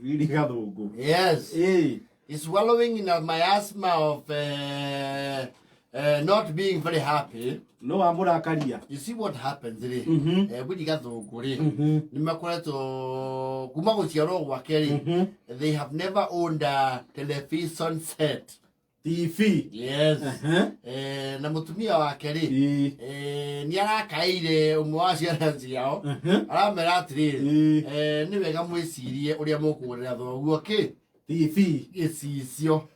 Really gathungu. Yes. It's wallowing in my asthma of not being very happy. No amura karia. You see what happens today? When you got the Guri, kuma guciarwo gwake they have never owned a television set. TV. Yes. Na mutumia wake ri ni arakaire umwe wa ciana ciao aramera atiri ni wega mwicirie uria mukugurira thoguo ki TV gicicio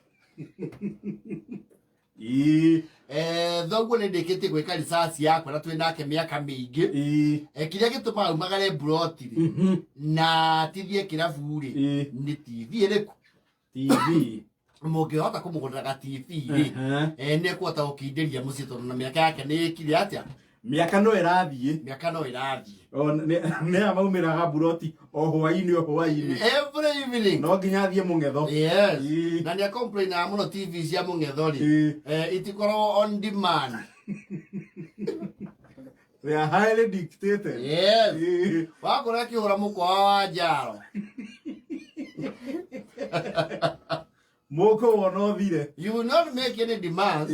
thoguo ni ndikite gwika research yakwa na twi nake miaka mingi kiria gitumaga umagare broti na tithie kirabu ri ni TV iriku TV mungihota kumugurira TV ri ni kuota ukindiria mucii tondu na miaka yake ni ikire atia miaka no irathie o ne amaumiraga buroti o hwaini every evening no nginya thie mungetho. Yes. Na ni complain na muno TV cia mungetho ri itikorwo on demand. They are highly dictated. Yes. Wakora kihura mukwa wa njaro Moko wono thire. You will not make any demands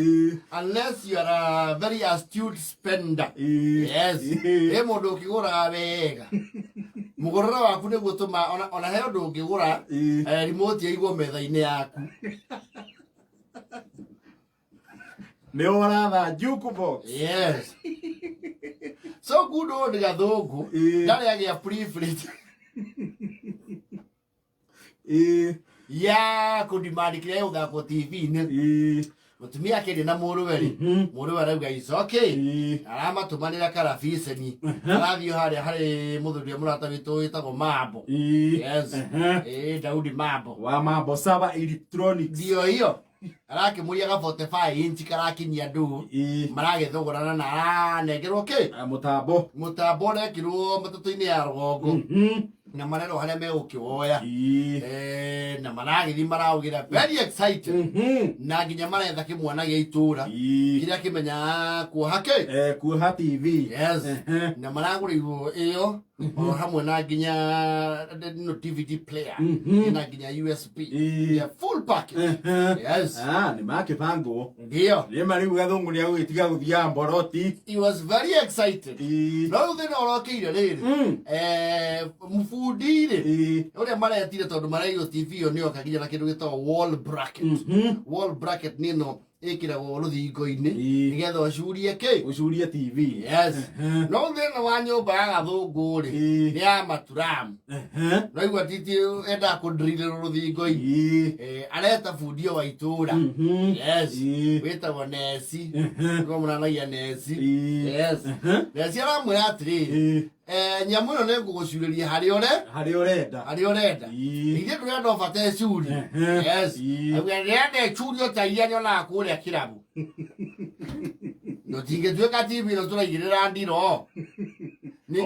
unless you are a very astute spender. Yes. Mundu ukigura wega. Mugurira waku ni gutuma ona he undu ukigura remote ya igwo metha-ini yaku. Ne oratha jukebox. Yes. So good old gathungu ndari agia privilege ya kudimandi kile uthako TV ni mutumia kende na muruweri muruweri auga is okay arama tumanira karabiceni arathio hari muthuria murata witu witagwo Mambo. Yes. Daudi Mambo wa Mambo Saba Electronics dio hiyo arakimuria ga 45 inch karakinyia ndu maragithogorana na aranengerwo ki mutambo rekirwo matatu-ini ya rugongo na marero haria megukiwoya na maragithi maraugira very excited na nginya maretha kimwana gia itura kiria kimenya kuoha TV. Yes. Na maraguriirwo iyo o hamwe na nginya no DVD player na nginya USB ya full package. Yes. Ni makibangwo ndio ni mariu gathungu ni agwitiga guthia mboroti. He was very excited. No thina orokeire riri mufundire uria maretire tondu maraigwo TV yo nio kaginya na kindu gitagwo wall bracket nino ikiragwo ruthingo-ini nigetha ucurie TV. Yes. No thina wa nyumba ya gathungu ri ni ya maturamu no igwa titi enda kudrille ruthingo-ini areta fundio wa itura. Yes. Wetagwo Nesi no munanagia Nesi. Yes. Nesi aramwira atiri nyamu ino ni ngugucuriria hari urenda ithe turenda obate curi. Yes. Renda icurio ta iria nyonaga kuria kirabu no tingituika TV no turaigirira ndiro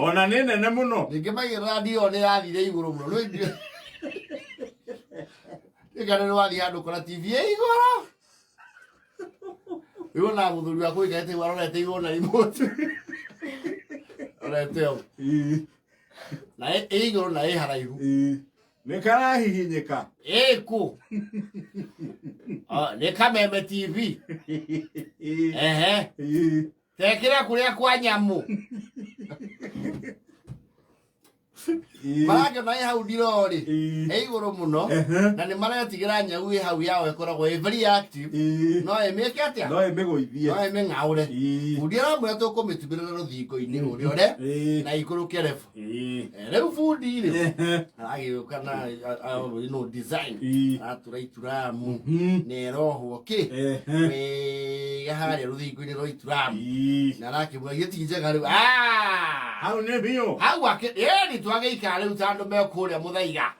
ona ni nene muno ningi maigirira ndiro ni rathire iguru muno ikana ni wathi handu kora TV iguru yona muthuri wa kuigete warorete iguru na remote oreteo na iguru na haraihu ni karahihinyika ku ni kameme TV tekira kuria kwa nyamu Marage na hau ndirori iguru muno na ni maretigira nyau hau yawe koragwo very active no emeke atia no emegoithie no emeng'aure undiara mwe tukumitubirira ruthingo-ini uriore na iguru kerefu riu fundi ri aragiuka na no design atura ituramu nerohwo ki haria ruthingo-ini rwa ituramu na rakibwa gitinjega riu hau ni bio hau ake ni twageika riu tandu me kuria muthaiga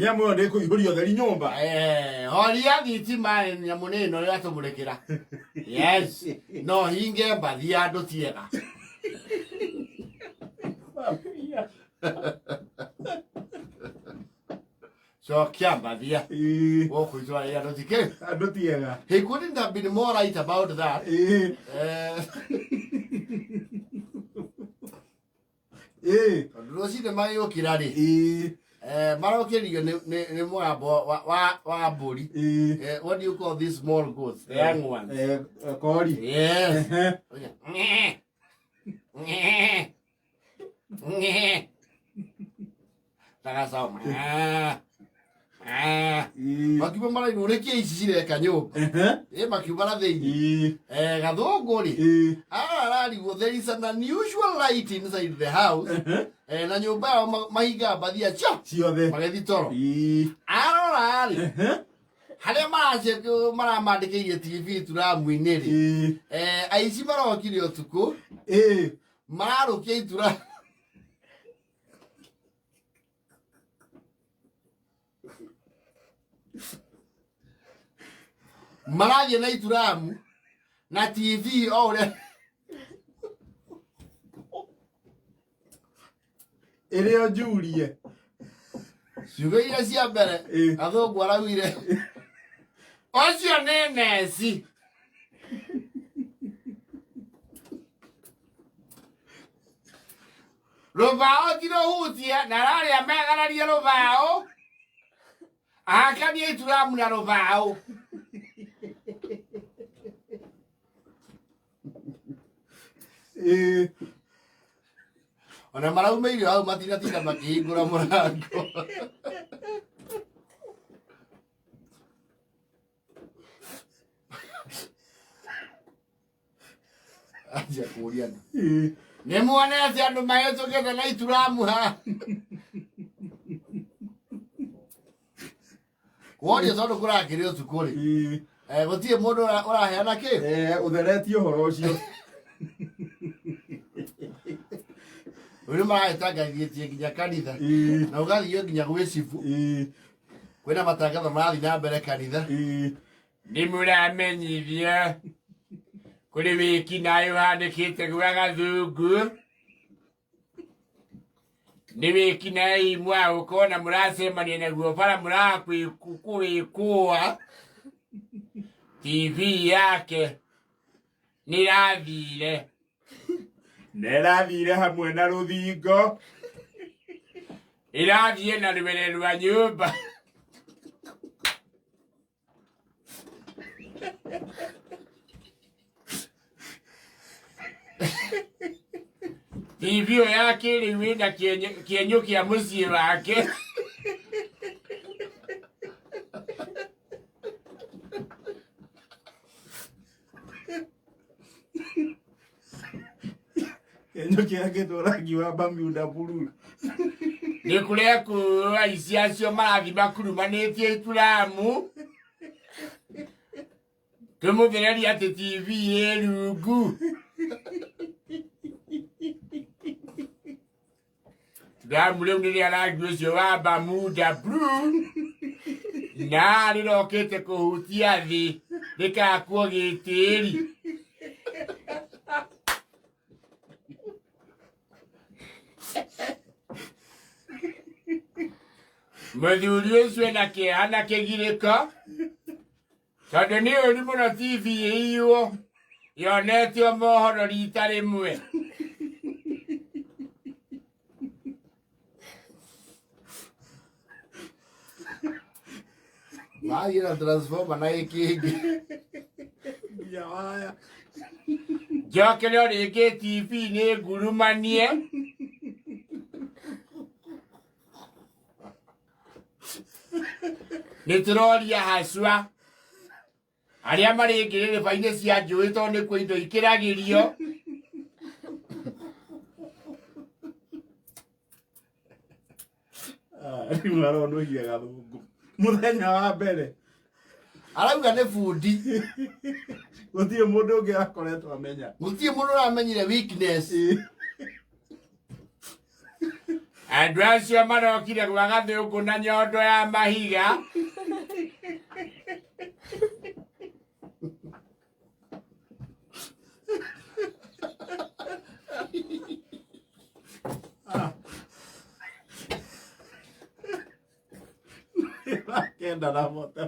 nyamu yo ndi kuihuria theri nyumba horia thitima nyamu ni no ria tumurekera. Yes. No hinge mbathi andu tiega so kiamba dia woku izwa ya andu tike andu tiega. He couldn't have been more right about that. Rũcinĩ magĩũkĩra rĩ marokĩrio nĩ mũgambo wa mbũri. What do you call these small goats? The young ones. Kori. Yes. Tagasawa. Makiuma maraigwo rĩkĩ ici cireka nyũmba. Makiuma na thĩinĩ. Gathũngũ rĩ ararigwo there is an unusual light inside the house. Na nyũmba yao mahinga mbathia ciothe magĩthi toro. Arora rĩ harĩa maramandĩkĩire TV turamu-inĩ rĩ aici marokire ũtukũ mararũkia ituramu. Marathiĩ na ituramu na TV o ũrĩa ĩrĩ o njurie ciugo iria cia mbere Gathũngũ araugire ũcio nĩ neci. Rũbaũ ti rũhutie na rarĩa meganarie rũbaũ ahakanie ituramu na rũbaũ. Ona maraumeire hau matinatinda makĩhingũra mũrango. Anjia kũũria nĩ muonete andũ mahĩtũkĩte na ituramu ha kuonia tondũ kũrakĩrĩ ũtukũ rĩ gũtirĩ mũndũ ũraheana kĩ ũtheretie ũhoro ũcio. Rĩu maragĩtangathĩtie nginya kanitha na ũgathiĩ nginya gwĩ cibu kwĩna matangatho marathiĩ na mbere kanitha. Nĩmũramenyithio kũrĩ wĩkinaĩ ũhandĩkĩte gwa Gathũngũ nĩ wĩkinaĩ mwagũkorwo na mũracemania naguo bara mũrakwĩkũa TV yake nĩrathire hamwe na rũthingo ĩrathiĩ na rũbere rwa nyũmba. TV ĩyo ya kĩrĩu ĩna kĩenyũ kĩa mũciĩ wake. kĩenyũ kĩake tũrangi wa Bermuda blue. Nĩ kũrĩa kũũa aici acio marathiĩ makurumanĩtie ituramu tũmũthereria atĩ TV ĩ rungu. Ituramu rĩu nĩ rĩa rangi ũcio wa Bermuda blue na rĩrokĩte kũhutia thĩ rĩkakuo gĩtĩĩri. Mũthuri ũcio ena kĩeha na kĩgirĩko tondũ nĩ ũũru mũno TV ĩiywo yonetio mohoro rita rĩmwe. Mathiĩ na transformer na gĩkĩngĩ njokere o rĩngĩ TV nĩ ngurumanie. Nĩtũroria hacua arĩa marĩ ngĩrĩrĩba-inĩ cia njũĩ tondũ nĩkuo indo ikĩragĩrio. Rĩu aronogia Gathũngũ mũthenya wa mbere arauga nĩ bundi. Gũtirĩ mũndũ ũngĩ akoretwo amenya. Gũtirĩ mũndũ ũramenyire weakness. Andũ acio marokire gwa Gathũngũ na nyondo ya mahiga. Kenda na mote